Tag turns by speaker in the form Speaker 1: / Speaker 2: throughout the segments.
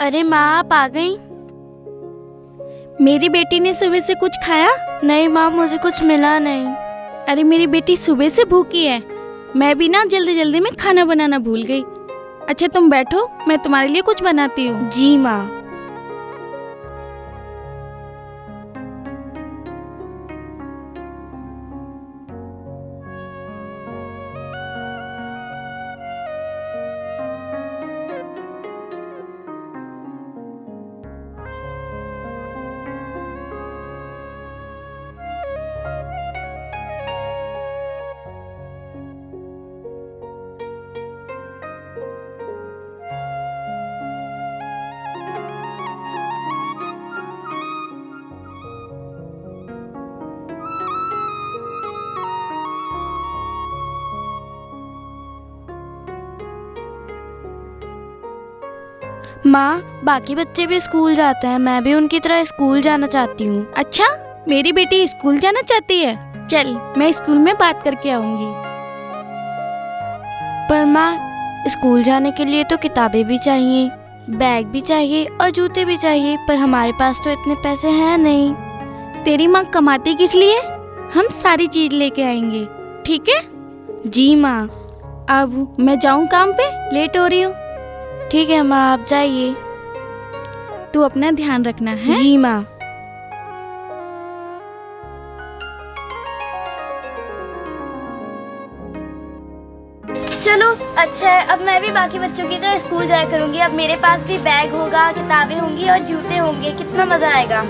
Speaker 1: अरे माँ, आप आ गई?
Speaker 2: मेरी बेटी ने सुबह से कुछ खाया?
Speaker 1: नहीं माँ, मुझे कुछ मिला नहीं।
Speaker 2: अरे मेरी बेटी सुबह से भूखी है। मैं भी ना जल्दी जल्दी में खाना बनाना भूल गई। अच्छा तुम बैठो, मैं तुम्हारे लिए कुछ बनाती हूँ।
Speaker 1: जी माँ। माँ, बाकी बच्चे भी स्कूल जाते हैं, मैं भी उनकी तरह स्कूल जाना चाहती हूँ।
Speaker 2: अच्छा, मेरी बेटी स्कूल जाना चाहती है? चल, मैं स्कूल में बात करके आऊंगी।
Speaker 1: पर माँ, स्कूल जाने के लिए तो किताबें भी चाहिए, बैग भी चाहिए और जूते भी चाहिए, पर हमारे पास तो इतने पैसे हैं नहीं।
Speaker 2: तेरी माँ कमाती किस लिए? हम सारी चीज लेके आएंगे, ठीक है?
Speaker 1: जी माँ।
Speaker 2: अब मैं जाऊं काम पे, लेट हो रही हूँ।
Speaker 1: ठीक है माँ, आप जाइए।
Speaker 2: तू अपना ध्यान रखना है।
Speaker 1: जी माँ। चलो अच्छा है, अब मैं भी बाकी बच्चों की तरह स्कूल जाया करूंगी। अब मेरे पास भी बैग होगा, किताबें होंगी और जूते होंगे, कितना मजा आएगा।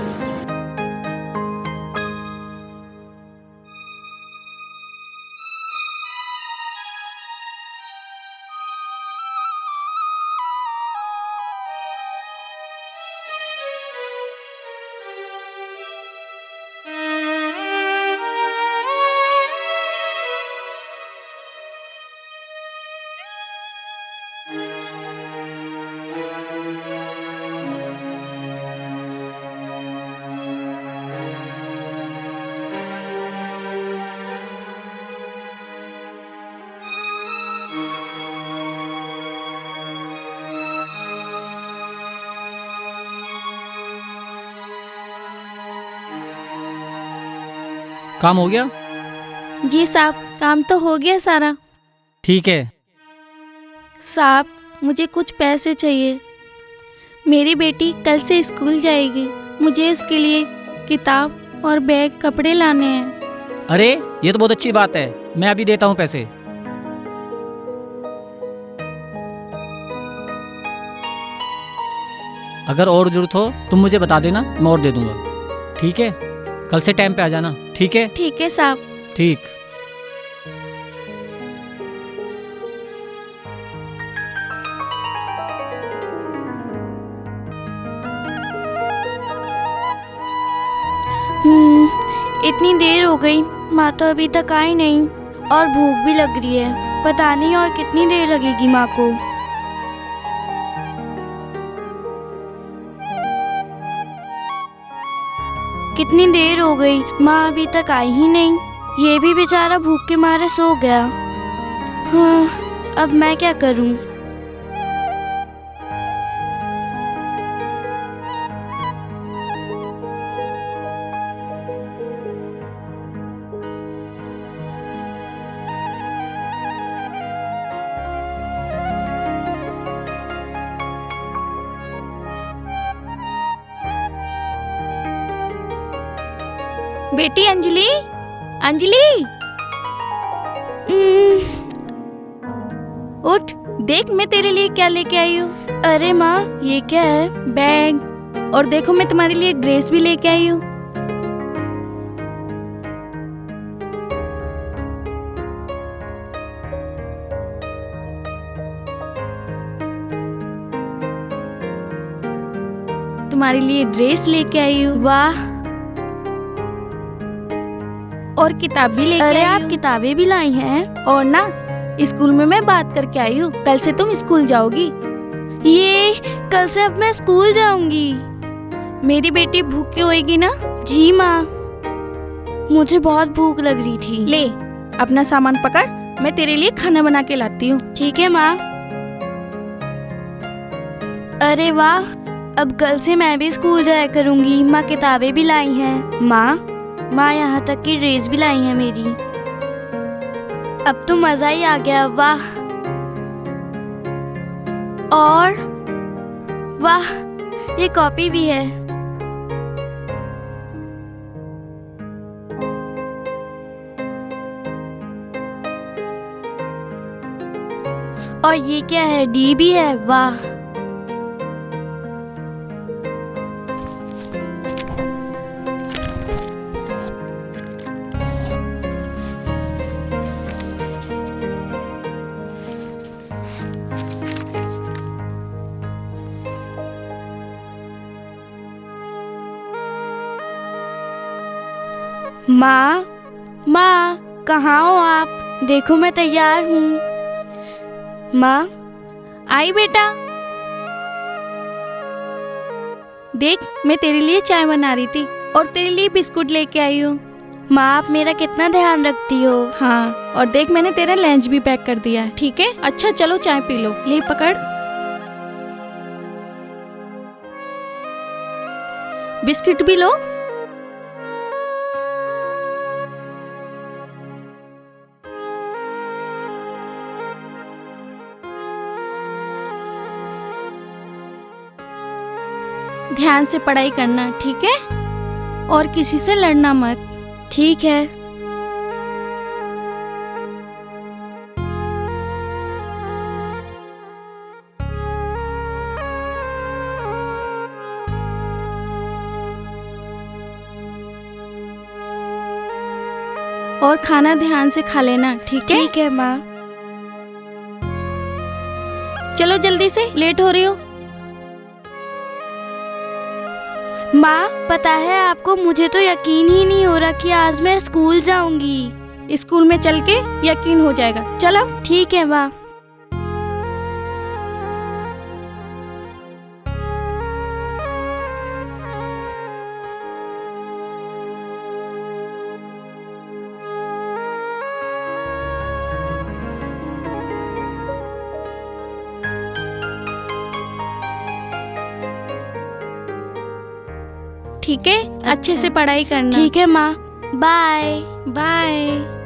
Speaker 3: काम हो गया?
Speaker 2: जी साहब, काम तो हो गया सारा।
Speaker 3: ठीक है।
Speaker 2: साहब, मुझे कुछ पैसे चाहिए। मेरी बेटी कल से स्कूल जाएगी, मुझे उसके लिए किताब और बैग, कपड़े लाने हैं।
Speaker 3: अरे ये तो बहुत अच्छी बात है, मैं अभी देता हूँ पैसे। अगर और जरूरत हो तुम मुझे बता देना, मैं और दे दूंगा। ठीक है, कल से टाइम पे आ जाना। ठीक है?
Speaker 2: ठीक है साहब।
Speaker 3: ठीक।
Speaker 1: इतनी देर हो गई, माँ तो अभी तक आई नहीं और भूख भी लग रही है। पता नहीं और कितनी देर लगेगी माँ को। कितनी देर हो गई, माँ अभी तक आई ही नहीं। ये भी बेचारा भूख के मारे सो गया। हाँ, अब मैं क्या करूँ?
Speaker 2: बेटी अंजलि, अंजलि उठ, देख मैं तेरे लिए क्या लेके आई हूँ।
Speaker 1: अरे माँ, ये क्या है?
Speaker 2: बैग, और देखो मैं तुम्हारे लिए ड्रेस भी लेके आई हूँ। तुम्हारे लिए ड्रेस लेके आई हूँ।
Speaker 1: वाह,
Speaker 2: और किताब भी लेके
Speaker 1: अरे
Speaker 2: आई
Speaker 1: आप
Speaker 2: हूँ।
Speaker 1: किताबें भी लाई हैं?
Speaker 2: और ना, स्कूल में मैं बात करके आई हूँ, कल से तुम स्कूल जाओगी।
Speaker 1: ये कल से अब मैं स्कूल जाऊंगी।
Speaker 2: मेरी बेटी भूखी होएगी ना?
Speaker 1: जी माँ, मुझे बहुत भूख लग रही थी।
Speaker 2: ले अपना सामान पकड़, मैं तेरे लिए खाना बना के लाती हूँ।
Speaker 1: ठीक है माँ। अरे वाह, अब कल से मैं भी स्कूल जाया करूंगी। माँ किताबें भी लाई हैं। माँ यहाँ तक की ड्रेस भी लाई है मेरी। अब तो मजा ही आ गया। वाह और वाह, ये कॉपी भी है। और ये क्या है? डी भी है। वाह। माँ कहाँ हो आप? देखो मैं तैयार हूँ। माँ
Speaker 2: आई बेटा, देख मैं तेरे लिए चाय बना रही थी और तेरे लिए बिस्कुट लेके आई हूँ।
Speaker 1: माँ आप मेरा कितना ध्यान रखती हो।
Speaker 2: हाँ, और देख मैंने तेरा लंच भी पैक कर दिया है। ठीक है, अच्छा चलो चाय पी लो। ले पकड़, बिस्किट भी लो। ध्यान से पढ़ाई करना, ठीक है? और किसी से लड़ना मत।
Speaker 1: ठीक है।
Speaker 2: और खाना ध्यान से खा लेना, ठीक है?
Speaker 1: ठीक है माँ।
Speaker 2: चलो जल्दी से, लेट हो रही हो।
Speaker 1: माँ पता है आपको, मुझे तो यकीन ही नहीं हो रहा कि आज मैं स्कूल जाऊंगी।
Speaker 2: स्कूल में चल के यकीन हो जाएगा। चलो।
Speaker 1: ठीक है माँ।
Speaker 2: ठीक है, अच्छे से पढ़ाई करना।
Speaker 1: ठीक है माँ। Bye
Speaker 2: bye.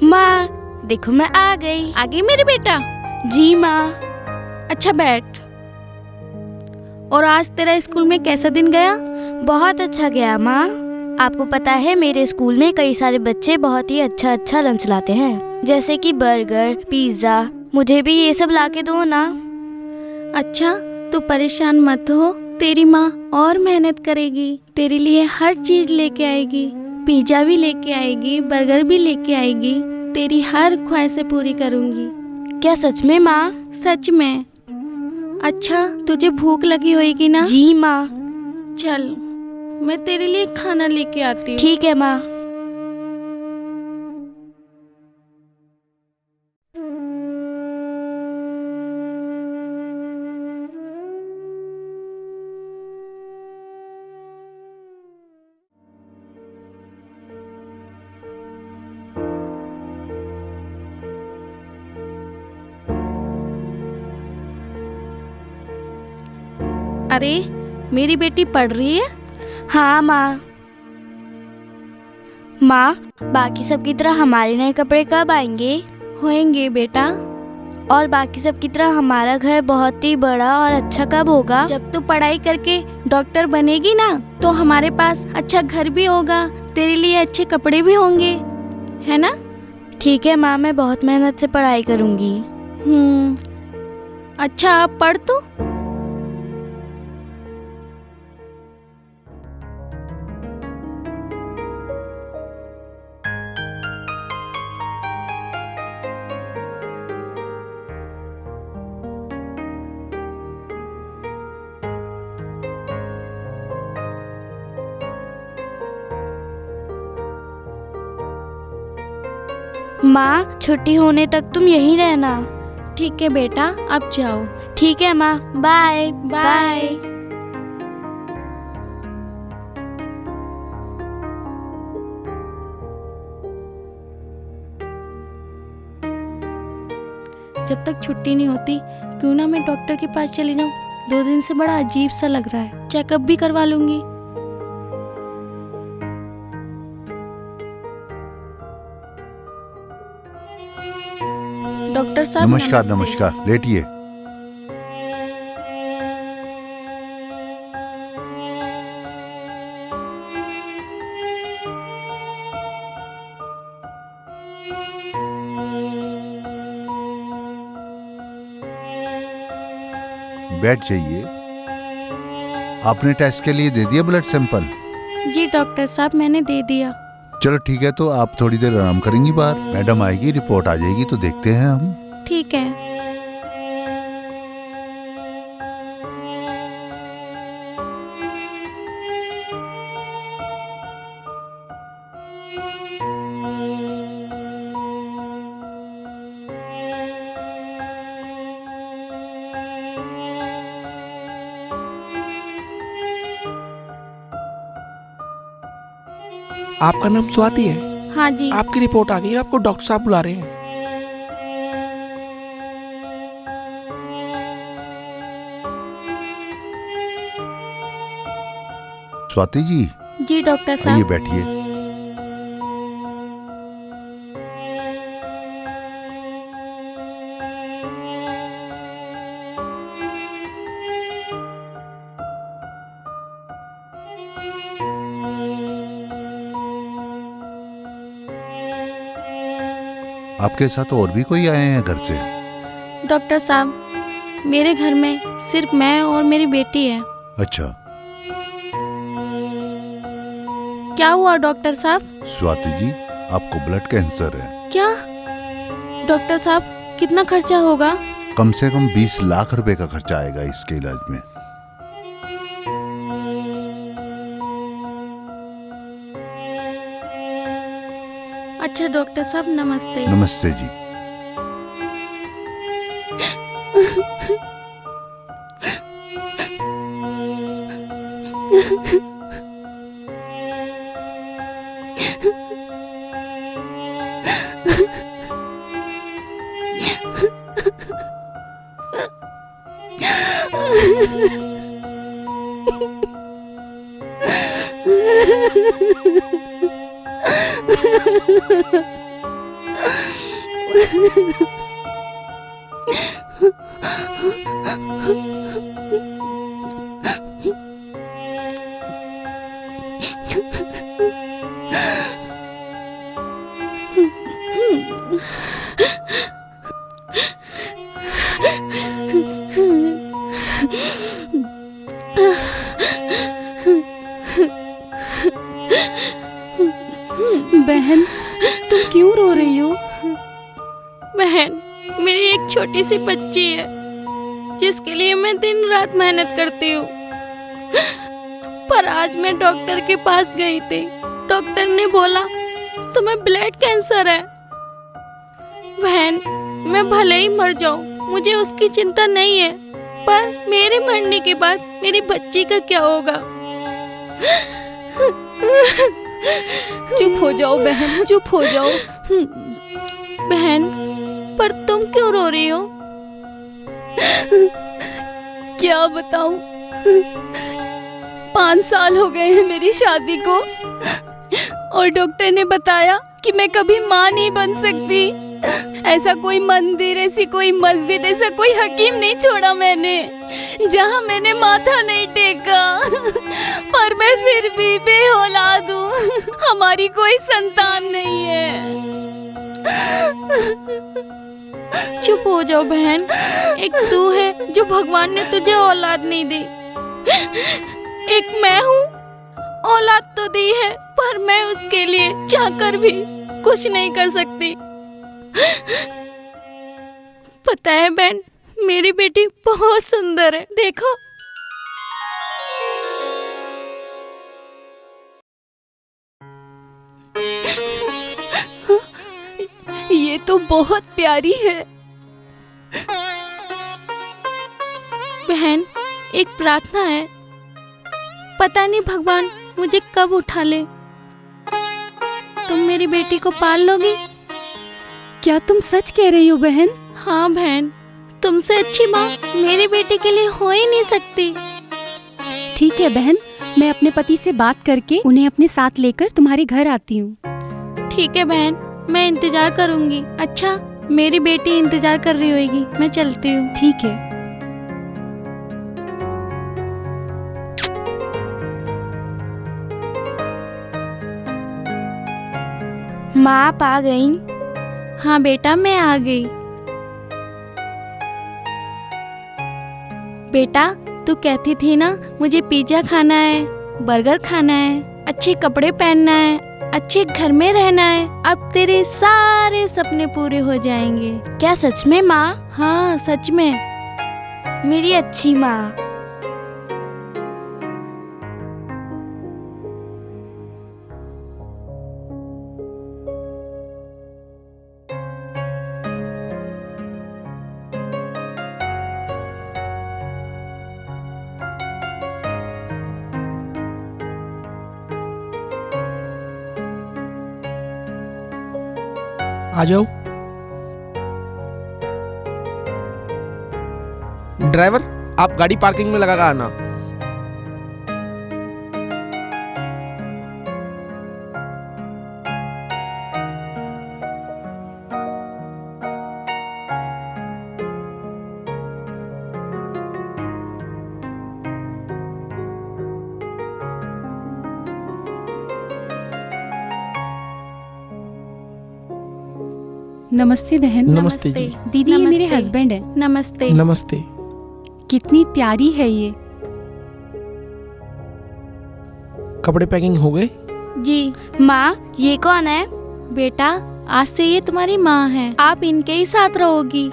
Speaker 1: माँ देखो मैं आ गई।
Speaker 2: आ गई मेरे बेटा?
Speaker 1: जी माँ।
Speaker 2: अच्छा बैठ। और आज तेरा स्कूल में कैसा दिन गया?
Speaker 1: बहुत अच्छा गया माँ। आपको पता है मेरे स्कूल में कई सारे बच्चे बहुत ही अच्छा अच्छा लंच लाते हैं, जैसे कि बर्गर, पिज्जा। मुझे भी ये सब लाके दो ना।
Speaker 2: अच्छा, तू परेशान मत हो, तेरी माँ और मेहनत करेगी, तेरे लिए हर चीज लेके आएगी। पिज्जा भी लेके आएगी, बर्गर भी लेके आएगी। तेरी हर ख्वाहिशें पूरी करूंगी।
Speaker 1: क्या सच में माँ?
Speaker 2: सच में। अच्छा, तुझे भूख लगी होगी ना?
Speaker 1: जी माँ।
Speaker 2: चल मैं तेरे लिए खाना लेके आती हूँ।
Speaker 1: ठीक है माँ।
Speaker 2: अरे मेरी बेटी पढ़ रही है?
Speaker 1: हाँ माँ। माँ बाकी सब की तरह हमारे नए कपड़े कब आएंगे?
Speaker 2: होएंगे बेटा।
Speaker 1: और बाकी सब की तरह हमारा घर बहुत ही बड़ा और अच्छा कब होगा?
Speaker 2: जब तू पढ़ाई करके डॉक्टर बनेगी ना, तो हमारे पास अच्छा घर भी होगा, तेरे लिए अच्छे कपड़े भी होंगे, है ना?
Speaker 1: ठीक है माँ, मैं बहुत मेहनत से पढ़ाई करूँगी।
Speaker 2: अच्छा अब पढ़ तू।
Speaker 1: माँ छुट्टी होने तक तुम यहीं रहना।
Speaker 2: ठीक है बेटा, अब जाओ।
Speaker 1: ठीक है माँ, बाय
Speaker 2: बाय। जब तक छुट्टी नहीं होती क्यों ना मैं डॉक्टर के पास चली जाऊं। 2 दिन से बड़ा अजीब सा लग रहा है, चेकअप भी करवा लूंगी। डॉक्टर साहब
Speaker 4: नमस्कार
Speaker 2: नमस्ते।
Speaker 4: नमस्कार, लेटिए। बैठ जाइए। आपने टेस्ट के लिए दे दिया ब्लड सैंपल?
Speaker 2: जी डॉक्टर साहब, मैंने दे दिया।
Speaker 4: चलो ठीक है, तो आप थोड़ी देर आराम करेंगी बाहर। मैडम आएगी, रिपोर्ट आ जाएगी तो देखते हैं हम।
Speaker 2: ठीक है।
Speaker 5: आपका नाम स्वाति है?
Speaker 2: हाँ जी।
Speaker 5: आपकी रिपोर्ट आ गई है, आपको डॉक्टर साहब बुला रहे हैं।
Speaker 4: स्वाति जी,
Speaker 2: जी डॉक्टर
Speaker 4: आइए
Speaker 2: साहब।
Speaker 4: बैठिए। आपके साथ और भी कोई आए हैं घर से?
Speaker 2: डॉक्टर साहब, मेरे घर में सिर्फ मैं और मेरी बेटी है।
Speaker 4: अच्छा।
Speaker 2: क्या हुआ डॉक्टर साहब?
Speaker 4: स्वाति जी, आपको ब्लड कैंसर है।
Speaker 2: क्या? डॉक्टर साहब, कितना खर्चा होगा?
Speaker 4: कम से कम 20 लाख रुपए का खर्चा आएगा इसके इलाज में।
Speaker 2: अच्छा डॉक्टर साहब, नमस्ते।
Speaker 4: नमस्ते जी।
Speaker 2: बहन, तुम क्यों रो रही हो? बहन, मेरी एक छोटी सी बच्ची है जिसके लिए मैं दिन रात मेहनत करती हूँ। पर आज मैं डॉक्टर के पास गई थी। डॉक्टर ने बोला तुम्हें ब्लड कैंसर है। बहन, मैं भले ही मर जाऊं, मुझे उसकी चिंता नहीं है, पर मेरे मरने के बाद मेरी बच्ची का क्या होगा?
Speaker 6: चुप हो जाओ बहन, चुप हो जाओ।
Speaker 2: बहन, पर तुम क्यों रो रही हो?
Speaker 6: क्या बताऊं, 5 साल हो गए हैं मेरी शादी को, और डॉक्टर ने बताया कि मैं कभी माँ नहीं बन सकती। ऐसा कोई मंदिर, ऐसी कोई मस्जिद, ऐसा कोई हकीम नहीं छोड़ा मैंने जहाँ मैंने माथा नहीं टेका। पर मैं फिर भी बेऔलाद हूँ, हमारी कोई संतान नहीं है।
Speaker 2: चुप हो जाओ बहन, एक तू है जो भगवान ने तुझे औलाद नहीं दी, एक मैं हूँ, औलाद तो दी है पर मैं उसके लिए चाहकर भी कुछ नहीं कर सकती। पता है बहन, मेरी बेटी बहुत सुंदर है, देखो।
Speaker 6: तो बहुत प्यारी है।
Speaker 2: बहन, एक प्रार्थना है, पता नहीं भगवान मुझे कब उठा ले। तुम मेरी बेटी को पाल लोगी?
Speaker 6: क्या तुम सच कह रही हो बहन?
Speaker 2: हाँ बहन, तुमसे अच्छी माँ मेरी बेटी के लिए हो ही नहीं सकती।
Speaker 6: ठीक है बहन, मैं अपने पति से बात करके उन्हें अपने साथ लेकर तुम्हारे घर आती हूँ।
Speaker 2: ठीक है बहन, मैं इंतजार करूंगी। अच्छा, मेरी बेटी इंतजार कर रही होगी, मैं चलती हूँ।
Speaker 6: ठीक है।
Speaker 1: माँ आप आ गई?
Speaker 2: हाँ बेटा, मैं आ गई। बेटा, तू कहती थी ना मुझे पिज्जा खाना है, बर्गर खाना है, अच्छे कपड़े पहनना है, अच्छे घर में रहना है। अब तेरे सारे सपने पूरे हो जाएंगे।
Speaker 1: क्या सच में माँ?
Speaker 2: हाँ सच में।
Speaker 1: मेरी अच्छी माँ।
Speaker 5: आ जाओ। ड्राइवर, आप गाड़ी पार्किंग में लगा कर आना।
Speaker 6: नमस्ते बहन।
Speaker 5: नमस्ते जी।
Speaker 6: दीदी, ये मेरे
Speaker 2: नमस्ते।
Speaker 6: हस्बैंड है।
Speaker 2: नमस्ते।
Speaker 5: नमस्ते।
Speaker 6: कितनी प्यारी है ये।
Speaker 5: कपड़े पैकिंग हो गए?
Speaker 2: जी
Speaker 1: माँ, ये कौन है?
Speaker 2: बेटा, आज से ये तुम्हारी माँ है, आप इनके ही साथ रहोगी।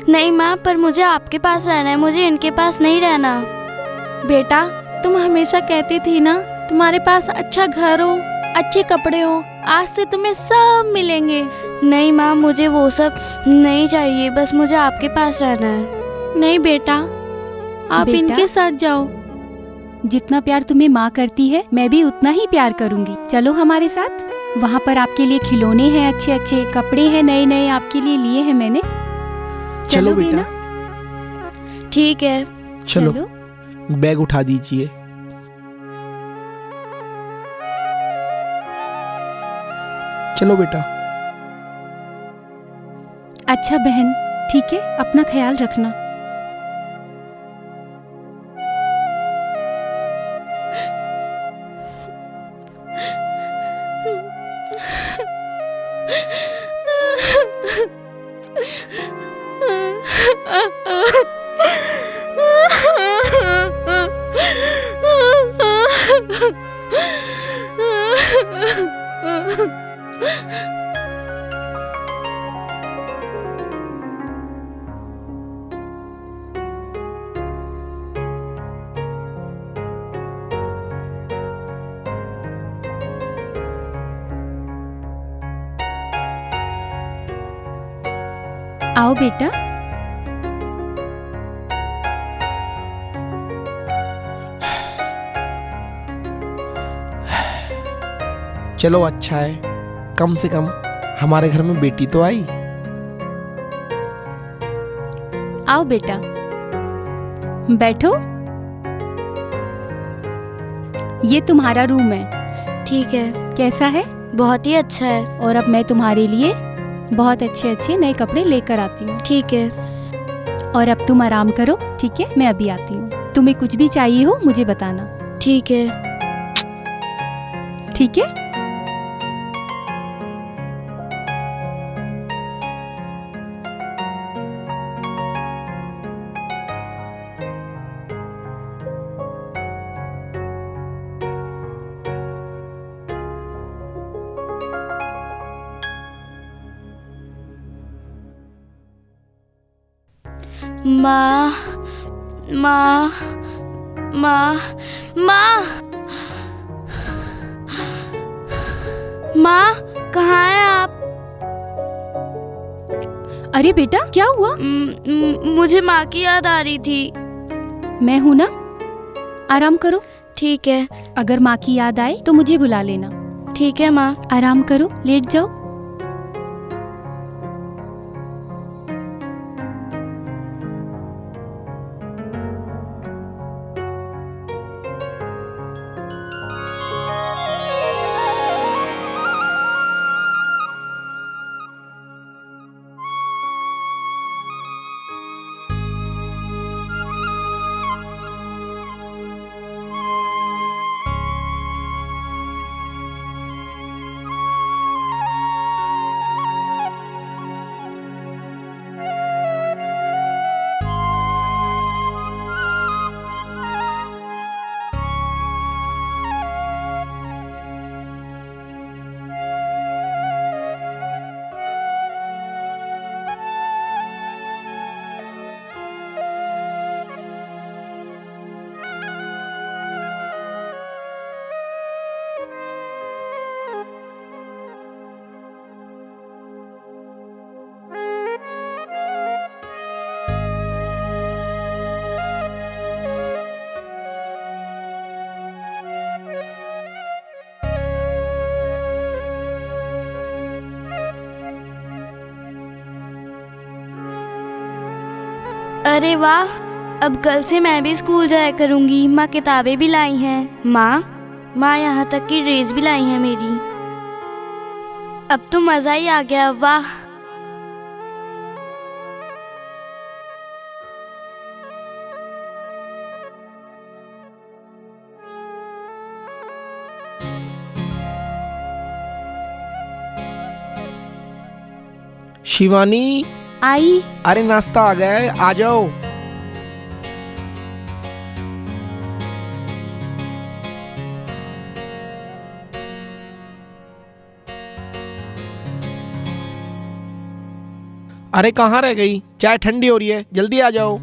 Speaker 1: नहीं माँ, पर मुझे आपके पास रहना है, मुझे इनके पास नहीं रहना।
Speaker 2: बेटा, तुम हमेशा कहती थी ना तुम्हारे पास अच्छा घर हो, अच्छे कपड़े हो, आज से तुम्हें सब मिलेंगे।
Speaker 1: नहीं माँ, मुझे वो सब नहीं चाहिए, बस मुझे आपके पास रहना है।
Speaker 2: नहीं बेटा, आप
Speaker 6: बेटा?
Speaker 2: इनके साथ जाओ।
Speaker 6: जितना प्यार तुम्हें माँ करती है, मैं भी उतना ही प्यार करूंगी। चलो हमारे साथ। वहाँ पर आपके लिए खिलौने हैं, अच्छे अच्छे कपड़े हैं, नए नए आपके लिए लिए हैं मैंने।
Speaker 5: चलो
Speaker 6: चलोगे
Speaker 5: बेटा।
Speaker 6: ना?
Speaker 1: ठीक है।
Speaker 5: चलो, बैग उठा दीजिए। चलो बेटा।
Speaker 6: अच्छा बहन, ठीक है, अपना ख्याल रखना। आओ बेटा।
Speaker 5: चलो, अच्छा है, कम से कम हमारे घर में बेटी तो आई।
Speaker 6: आओ बेटा, बैठो। ये तुम्हारा रूम है।
Speaker 1: ठीक है।
Speaker 6: कैसा है?
Speaker 1: बहुत ही अच्छा है।
Speaker 6: और अब मैं तुम्हारे लिए बहुत अच्छे अच्छे नए कपड़े लेकर आती हूँ।
Speaker 1: ठीक है।
Speaker 6: और अब तुम आराम करो, ठीक है? मैं अभी आती हूँ। तुम्हें कुछ भी चाहिए हो मुझे बताना।
Speaker 1: ठीक है।
Speaker 6: ठीक है।
Speaker 1: माँ, माँ, माँ, माँ, माँ, कहाँ हैं आप?
Speaker 6: अरे बेटा क्या हुआ?
Speaker 1: मुझे माँ की याद आ रही थी।
Speaker 6: मैं हूं ना, आराम करो।
Speaker 1: ठीक है।
Speaker 6: अगर माँ की याद आए तो मुझे बुला लेना।
Speaker 1: ठीक है माँ।
Speaker 6: आराम करो, लेट जाओ।
Speaker 1: अरे वाह, अब कल से मैं भी स्कूल जाया करूंगी। माँ किताबें भी लाई हैं। माँ यहाँ तक की ड्रेस भी लाई है मेरी। अब तो मजा ही आ गया। वाह।
Speaker 5: शिवानी,
Speaker 6: आई।
Speaker 5: अरे नाश्ता आ गया है, आ जाओ। अरे कहाँ रह गई? चाय ठंडी हो रही है, जल्दी आ जाओ।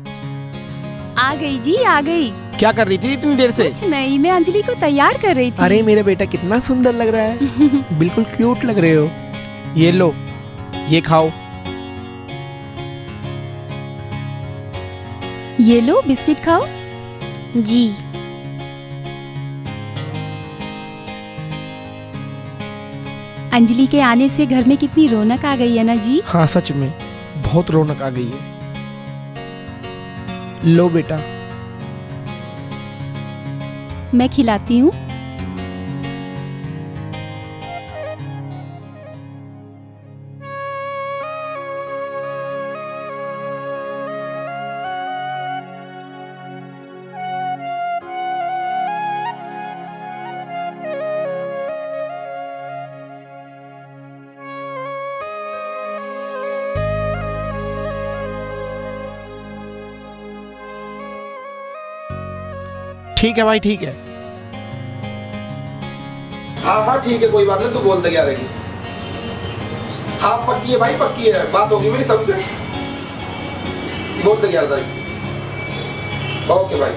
Speaker 6: आ गई जी, आ गई।
Speaker 5: क्या कर रही थी इतनी देर से?
Speaker 6: कुछ नहीं, मैं अंजलि को तैयार कर रही थी।
Speaker 5: अरे मेरा बेटा कितना सुंदर लग रहा है। बिल्कुल क्यूट लग रहे हो। ये लो, ये खाओ।
Speaker 6: ये लो, बिस्किट खाओ।
Speaker 1: जी।
Speaker 6: अंजलि के आने से घर में कितनी रौनक आ गई है ना जी।
Speaker 5: हाँ सच में बहुत रौनक आ गई है। लो बेटा।
Speaker 6: मैं खिलाती हूँ।
Speaker 5: ठीक है भाई, ठीक है।
Speaker 7: हाँ हाँ ठीक है, कोई बात नहीं, तू बोल दे क्या रहेगी। हाँ पक्की है भाई, पक्की है, बात होगी मेरी सबसे। बोल दे 11 तारीख। ओके भाई।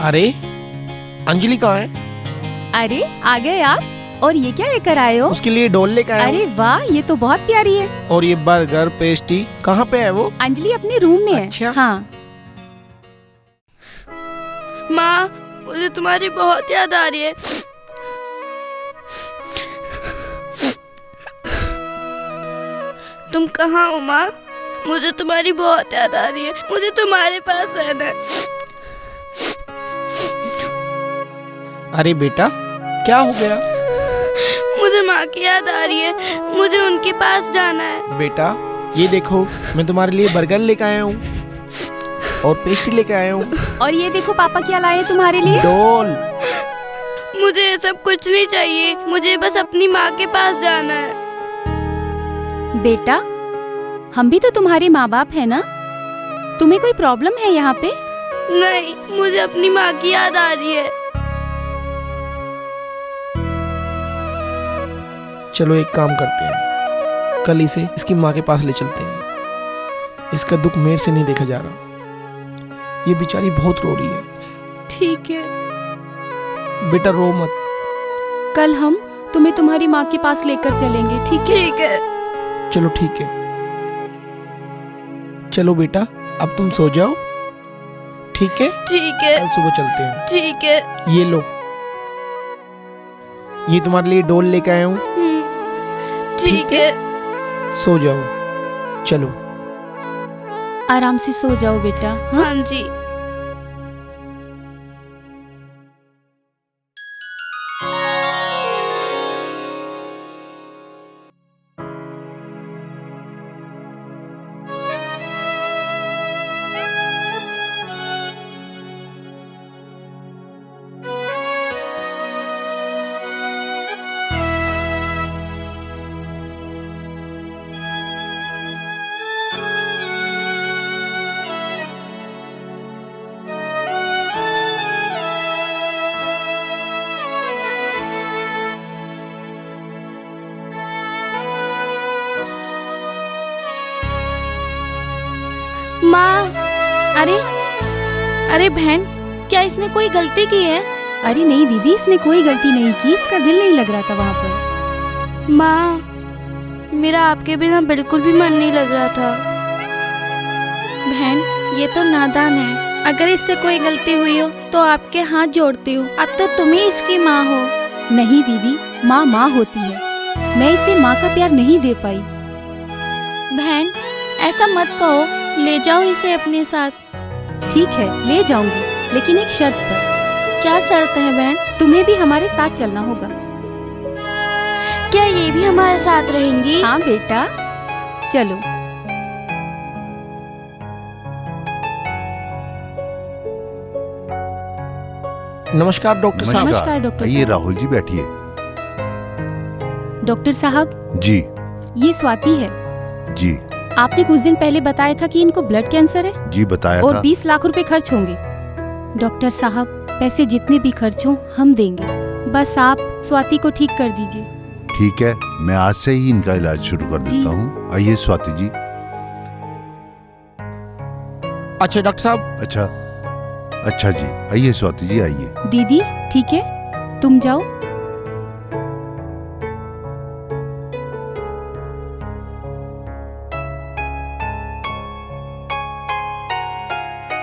Speaker 5: अरे अंजलि कहाँ है?
Speaker 6: अरे आ गए आप। और ये क्या लेकर आए हो?
Speaker 5: उसके लिए डॉल लेकर आया हूँ।
Speaker 6: अरे वाह, ये तो बहुत प्यारी है।
Speaker 5: और ये बर्गर पेस्ट्री कहाँ पे है वो?
Speaker 6: अंजलि अपने रूम में है।
Speaker 5: अच्छा।
Speaker 6: हाँ।
Speaker 1: माँ, मुझे तुम्हारी बहुत याद आ रही है। तुम कहाँ हो माँ? मुझे तुम्हारी बहुत याद आ रही है। मुझे तुम्हारे पास रहना है।
Speaker 5: अरे बेटा क्या हो गया?
Speaker 1: मुझे माँ की याद आ रही है। मुझे उनके पास जाना है।
Speaker 5: बेटा ये देखो, मैं तुम्हारे लिए बर्गर लेकर आया हूँ और पेस्ट्री लेकर आया हूँ।
Speaker 6: और ये देखो पापा क्या लाए हैं तुम्हारे लिए।
Speaker 5: डॉल।
Speaker 1: मुझे ये सब कुछ नहीं चाहिए। मुझे बस अपनी माँ के पास जाना है।
Speaker 6: बेटा, हम भी तो तुम्हारे माँ बाप है ना। तुम्हें कोई प्रॉब्लम है यहाँ पे?
Speaker 1: नहीं, मुझे अपनी माँ की याद आ रही है।
Speaker 5: चलो एक काम करते हैं, कल इसे इसकी माँ के पास ले चलते हैं। इसका दुख मेरे से नहीं देखा जा रहा। ये बेचारी बहुत रो रही है।
Speaker 6: ठीक है।
Speaker 5: बेटा रो मत।
Speaker 6: कल हम तुम्हें तुम्हारी माँ के पास लेकर चलेंगे, ठीक है?
Speaker 1: ठीक है।
Speaker 5: चलो ठीक है। चलो बेटा, अब तुम सो जाओ, ठीक है?
Speaker 6: ठीक है
Speaker 5: कल सुबह चलते हैं।
Speaker 6: ठीक है।
Speaker 5: ये लो, ये तुम्हारे लिए डोल लेके आया हूँ।
Speaker 6: ठीक है।
Speaker 5: सो जाओ, चलो।
Speaker 6: आराम से सो जाओ बेटा। हाँ?
Speaker 1: हाँ जी।
Speaker 2: माँ, अरे अरे बहन, क्या इसने कोई गलती की है?
Speaker 6: अरे नहीं दीदी, इसने कोई गलती नहीं की, इसका दिल नहीं लग रहा था वहाँ पर।
Speaker 1: माँ, मेरा आपके बिना बिल्कुल भी मन नहीं लग रहा था।
Speaker 2: बहन, ये तो नादान है। अगर इससे कोई गलती हुई हो तो आपके हाथ जोड़ती हूँ। अब तो तुम ही इसकी माँ हो।
Speaker 6: नहीं दीदी, माँ माँ होती है, मैं इसे माँ का प्यार नहीं दे पाई।
Speaker 2: बहन, ऐसा मत कहो, ले जाओ इसे अपने साथ।
Speaker 6: ठीक है, ले जाऊंगी, लेकिन एक शर्त पर।
Speaker 2: क्या शर्त है बहन?
Speaker 6: तुम्हें भी हमारे साथ चलना होगा।
Speaker 1: क्या ये भी हमारे साथ रहेंगी?
Speaker 6: हाँ बेटा, चलो।
Speaker 5: नमस्कार डॉक्टर साहब।
Speaker 6: नमस्कार डॉक्टर
Speaker 4: आइए
Speaker 6: साहब।
Speaker 4: राहुल जी, बैठिए।
Speaker 6: डॉक्टर साहब,
Speaker 4: जी
Speaker 6: ये स्वाति है।
Speaker 4: जी
Speaker 6: आपने कुछ दिन पहले बताया था कि इनको ब्लड कैंसर है
Speaker 4: जी बताया
Speaker 6: और
Speaker 4: था।
Speaker 6: 20 लाख रुपए खर्च होंगे। डॉक्टर साहब, पैसे जितने भी खर्च हों हम देंगे, बस आप स्वाति को ठीक कर दीजिए।
Speaker 4: ठीक है, मैं आज से ही इनका इलाज शुरू कर
Speaker 6: जी।
Speaker 4: देता हूँ। आइए स्वाति जी।
Speaker 5: अच्छा डॉक्टर साहब।
Speaker 4: अच्छा जी, आइए स्वाति जी, आइए।
Speaker 6: दीदी ठीक है, तुम जाओ।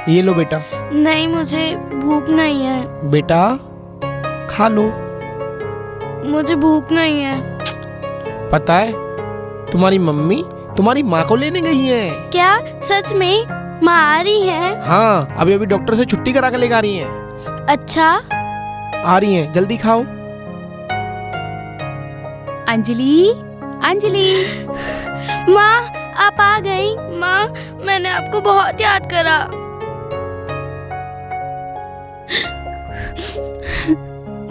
Speaker 5: ये लो बेटा।
Speaker 1: नहीं, मुझे भूख नहीं है।
Speaker 5: बेटा खा लो।
Speaker 1: मुझे भूख नहीं है।
Speaker 5: पता है, तुम्हारी मम्मी तुम्हारी माँ को लेने गई है।
Speaker 1: क्या सच में? माँ आ रही है?
Speaker 5: हाँ, अभी अभी डॉक्टर से छुट्टी करा के लेकर आ रही हैं।
Speaker 1: अच्छा।
Speaker 5: आ रही हैं, जल्दी खाओ।
Speaker 6: अंजलि, अंजलि।
Speaker 1: माँ, आप आ गई? माँ, मैंने आपको बहुत याद करा।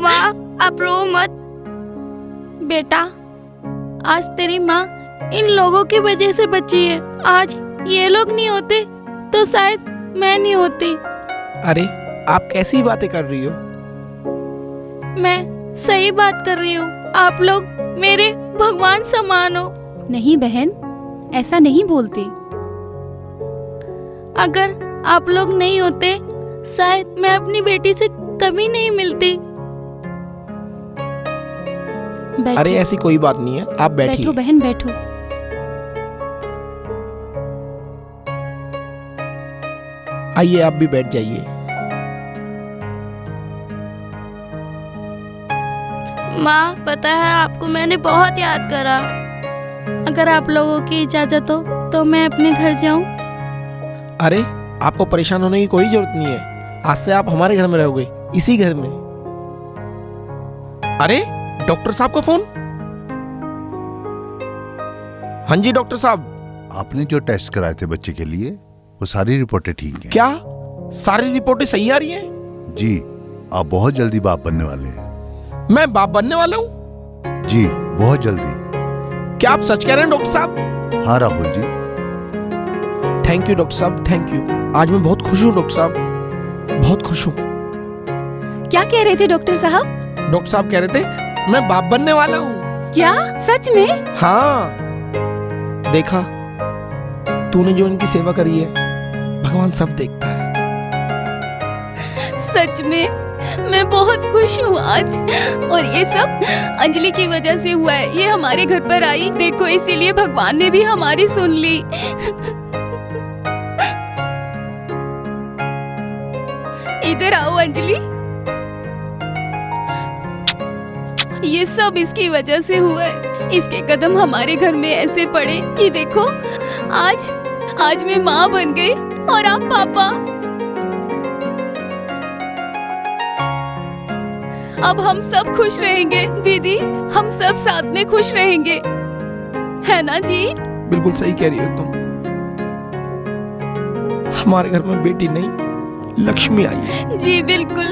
Speaker 1: माँ, आप रो मत।
Speaker 2: बेटा, आज तेरी माँ इन लोगों की वजह से बची है। आज ये लोग नहीं होते तो शायद मैं नहीं होती।
Speaker 5: अरे आप कैसी बातें कर रही हो?
Speaker 2: मैं सही बात कर रही हूँ। आप लोग मेरे भगवान समान हो।
Speaker 6: नहीं बहन, ऐसा नहीं बोलते।
Speaker 2: अगर आप लोग नहीं होते शायद मैं अपनी बेटी से कभी नहीं मिलती।
Speaker 6: बैठो,
Speaker 5: अरे ऐसी कोई बात नहीं है, आप
Speaker 6: बैठो
Speaker 5: बैठिए।
Speaker 6: बहन, बैठो।
Speaker 5: आइए, आप भी बैठ जाइए।
Speaker 1: माँ, पता है आपको मैंने बहुत याद करा।
Speaker 2: अगर आप लोगों की इजाजत हो तो मैं अपने घर जाऊं।
Speaker 5: अरे आपको परेशान होने की कोई जरूरत नहीं है। आज से आप हमारे घर में रहोगे, इसी घर में। अरे डॉक्टर साहब का फोन। हाँ जी डॉक्टर साहब।
Speaker 4: आपने जो टेस्ट कराए थे बच्चे के लिए, वो सारी रिपोर्टें ठीक हैं।
Speaker 5: क्या सारी रिपोर्टें सही आ रही हैं?
Speaker 4: जी, आप बहुत जल्दी बाप बनने वाले हैं।
Speaker 5: मैं बाप बनने वाला हूँ?
Speaker 4: जी, बहुत जल्दी।
Speaker 5: क्या आप सच कह रहे हैं डॉक्टर साहब?
Speaker 4: हाँ Rahul ji.
Speaker 5: Thank you doctor साहब, थैंक यू। आज मैं बहुत खुश हूँ डॉक्टर साहब, बहुत खुश हूँ।
Speaker 6: क्या कह रहे थे डॉक्टर साहब?
Speaker 5: डॉक्टर साहब कह रहे थे मैं बाप बनने वाला हूँ।
Speaker 6: क्या सच में?
Speaker 5: हाँ, देखा तूने जो इनकी सेवा करी है, भगवान सब देखता है।
Speaker 6: सच में मैं बहुत खुश हूँ आज। और ये सब अंजलि की वजह से हुआ है। ये हमारे घर पर आई, देखो इसीलिए भगवान ने भी हमारी सुन ली। इधर आओ अंजलि। ये सब इसकी वजह से हुआ है। इसके कदम हमारे घर में ऐसे पड़े कि देखो आज मैं माँ बन गई और आप पापा। अब हम सब खुश रहेंगे दीदी, हम सब साथ में खुश रहेंगे, है ना जी?
Speaker 5: बिल्कुल सही कह रही हो तुम। हमारे घर में बेटी नहीं, लक्ष्मी आई है।
Speaker 6: जी बिल्कुल।